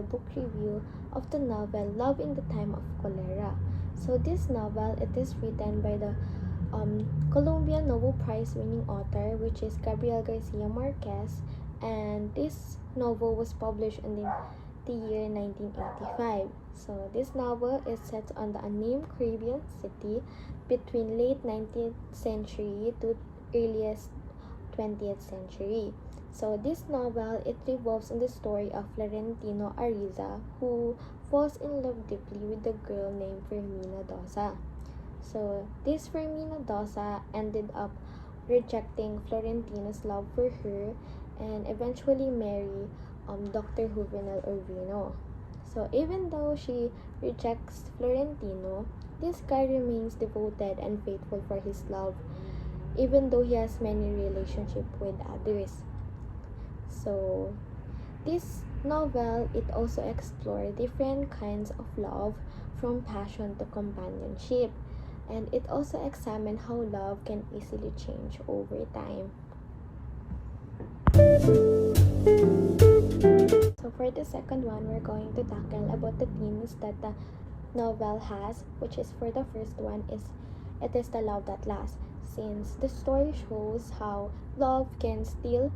book review of the novel Love in the Time of Cholera. So this novel, it is written by the Colombian Nobel Prize winning author, which is Gabriel García Márquez, and this novel was published in the year 1985. So this novel is set on the unnamed Caribbean city between late 19th century to earliest 20th century. So this novel, it revolves on the story of Florentino Ariza, who falls in love deeply with a girl named Fermina Dosa. So this Fermina Dosa ended up rejecting Florentino's love for her and eventually marry Dr. Juvenal Urbino. So even though she rejects Florentino, this guy remains devoted and faithful for his love, even though he has many relationships with others. So this novel, it also explores different kinds of love, from passion to companionship, and it also examines how love can easily change over time. So for the second one, we're going to tackle about the themes that the novel has, which is, for the first one, is it is the love that lasts, since the story shows how love can still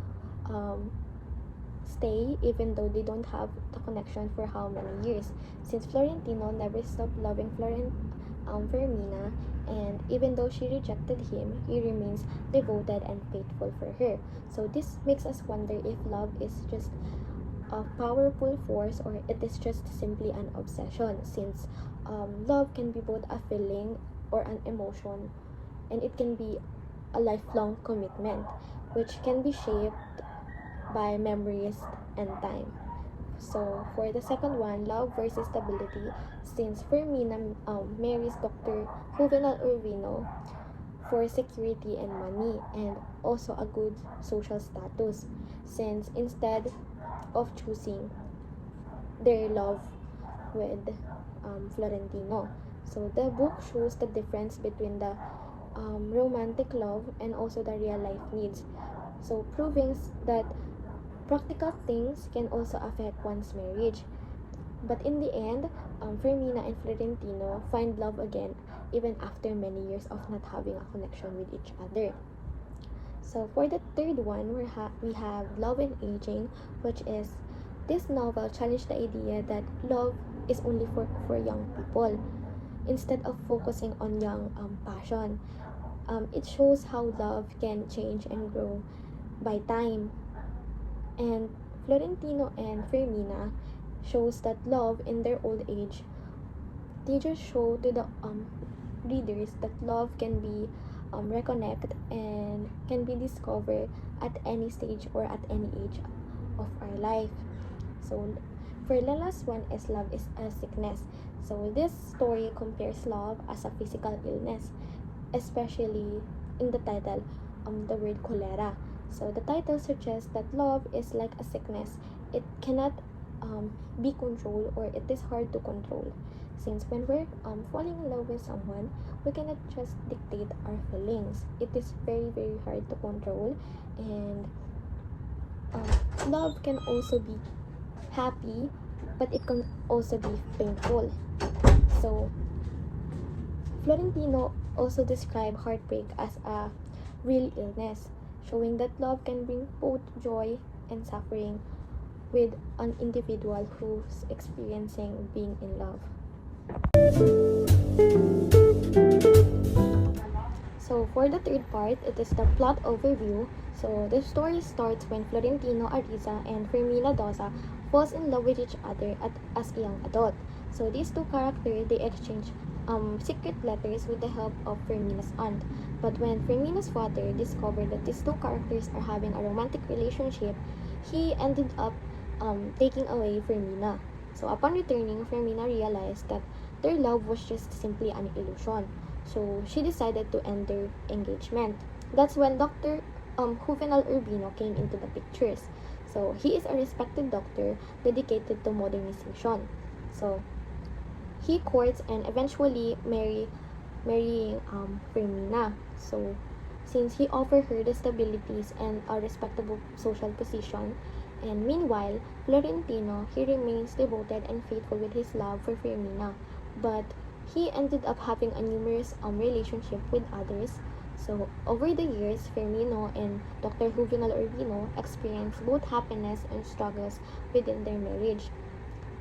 stay even though they don't have the connection for how many years, since Florentino never stopped loving Fermina, and even though she rejected him, he remains devoted and faithful for her. So this makes us wonder if love is just a powerful force or it is just simply an obsession, since love can be both a feeling or an emotion, and it can be a lifelong commitment which can be shaped by memories and time. So for the second one, love versus stability, since Fermina marries Dr. Juvenal Urbino for security and money, and also a good social status, since instead of choosing their love with Florentino. So the book shows the difference between the romantic love and also the real life needs. So proving that practical things can also affect one's marriage. But in the end, Fermina and Florentino find love again even after many years of not having a connection with each other. So for the third one, we have Love and Aging, which is, this novel challenged the idea that love is only for young people. Instead of focusing on young passion, it shows how love can change and grow by time. And Florentino and Fermina shows that love in their old age, they just show to the readers that love can be reconnect and can be discovered at any stage or at any age of our life. So for the last one is Love is a Sickness. So this story compares love as a physical illness, especially in the title, the word cholera. So the title suggests that love is like a sickness. It cannot be controlled, or it is hard to control. Since when we're falling in love with someone, we cannot just dictate our feelings. It is very, very hard to control. And love can also be happy, but it can also be painful. So Florentino also described heartbreak as a real illness, showing that love can bring both joy and suffering with an individual who's experiencing being in love. So for the third part, it is the plot overview. So the story starts when Florentino Ariza and Fermina Dosa falls in love with each other as a young adult. So these two characters, they exchange secret letters with the help of Fermina's aunt. But when Fermina's father discovered that these two characters are having a romantic relationship, he ended up taking away Fermina. So upon returning, Fermina realized that their love was just simply an illusion. So she decided to end their engagement. That's when Dr. Juvenal Urbino came into the pictures. So he is a respected doctor dedicated to modernization. So he courts and eventually marrying Fermina. So since he offered her the stabilities and a respectable social position, And meanwhile, Florentino, he remains devoted and faithful with his love for Firmina, but he ended up having a numerous relationship with others. So over the years, Firmino and Dr. Juvenal Urbino experienced both happiness and struggles within their marriage,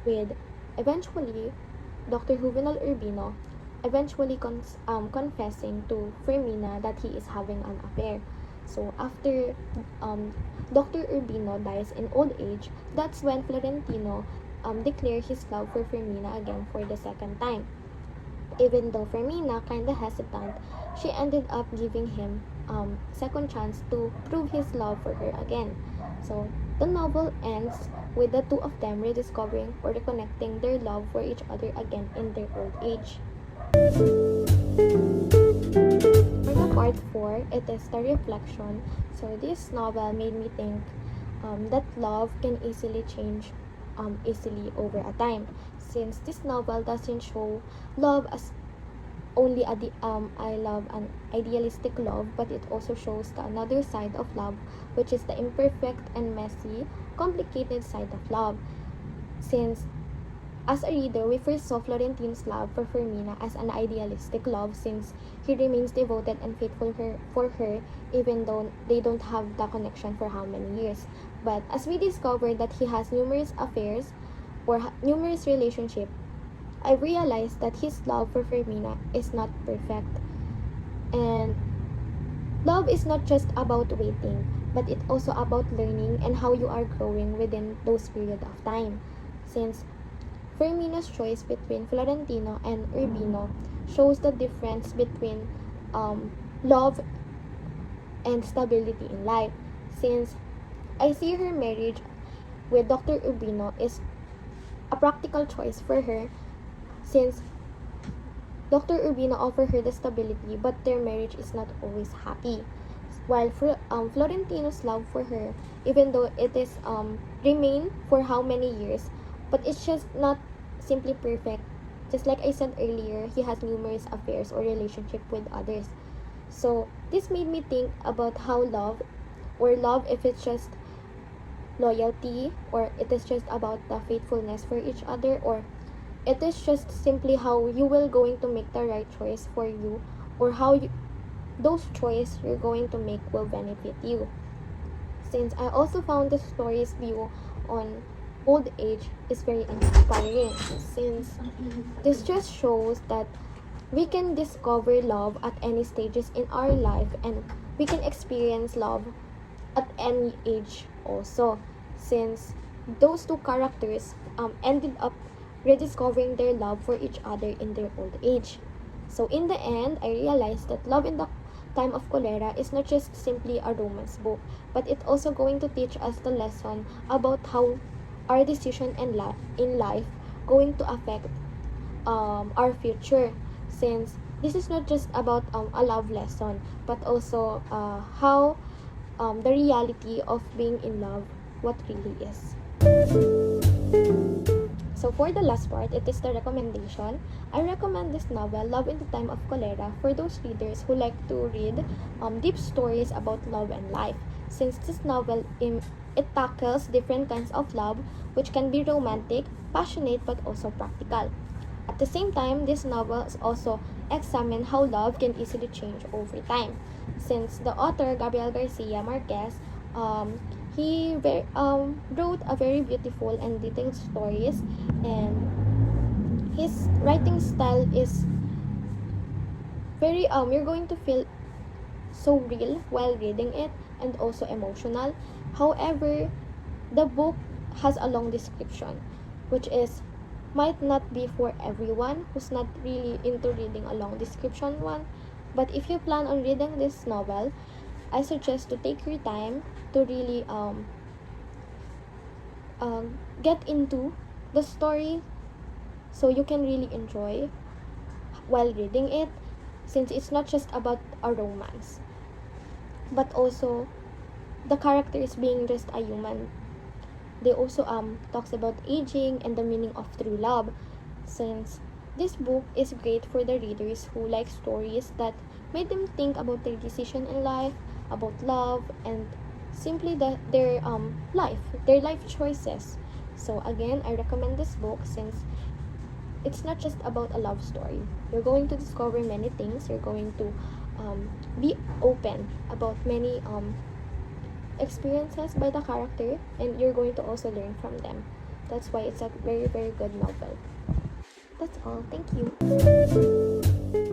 with eventually Dr. Juvenal Urbino eventually confessing to Firmina that he is having an affair. So after Dr. Urbino dies in old age, that's when Florentino declared his love for Firmina again for the second time. Even though Firmina kinda hesitant, she ended up giving him second chance to prove his love for her again. So the novel ends with the two of them rediscovering or reconnecting their love for each other again in their old age. For the part 4, it is the reflection. So this novel made me think that love can easily change easily over a time, since this novel doesn't show love as only I love an idealistic love, but it also shows the another side of love, which is the imperfect and messy, complicated side of love. Since as a reader, we first saw Florentino's love for Firmina as an idealistic love, since he remains devoted and faithful for her even though they don't have the connection for how many years. But as we discovered that he has numerous affairs or numerous relationships, I realized that his love for Firmina is not perfect. And love is not just about waiting, but it's also about learning and how you are growing within those period of time. Since Firmina's choice between Florentino and Urbino shows the difference between love and stability in life. Since I see her marriage with Dr. Urbino is a practical choice for her, since Dr. Urbino offered her the stability, but their marriage is not always happy. While Florentino's love for her, even though it is remain for how many years, but it's just not simply perfect. Just like I said earlier, he has numerous affairs or relationship with others. So this made me think about how love, or love if it's just loyalty, or it is just about the faithfulness for each other, or it is just simply how you will going to make the right choice for you, or how those choices you're going to make will benefit you. Since I also found the story's view on old age is very inspiring, since this just shows that we can discover love at any stages in our life, and we can experience love at any age also, since those two characters ended up rediscovering their love for each other in their old age. So in the end, I realized that Love in the Time of Cholera is not just simply a romance book, but it's also going to teach us the lesson about how our decision in life going to affect our future, since this is not just about a love lesson, but also how the reality of being in love, what really is. So for the last part, it is the recommendation. I recommend this novel, Love in the Time of Cholera, for those readers who like to read deep stories about love and life. Since this novel, it tackles different kinds of love, which can be romantic, passionate, but also practical. At the same time, this novel also examines how love can easily change over time. Since the author, Gabriel García Márquez, he wrote a very beautiful and detailed stories, and his writing style is very you're going to feel so real while reading it, and also emotional. However, the book has a long description, which is might not be for everyone who's not really into reading a long description one. But if you plan on reading this novel, I suggest to take your time to really get into the story, so you can really enjoy while reading it, since it's not just about a romance, but also the characters being just a human. They also talks about aging and the meaning of true love, since this book is great for the readers who like stories that made them think about their decision in life, about love, and simply their life choices. So again, I recommend this book since it's not just about a love story. You're going to discover many things. You're going to be open about many experiences by the character, and you're going to also learn from them. That's why it's a very, very good novel. That's all. Thank you.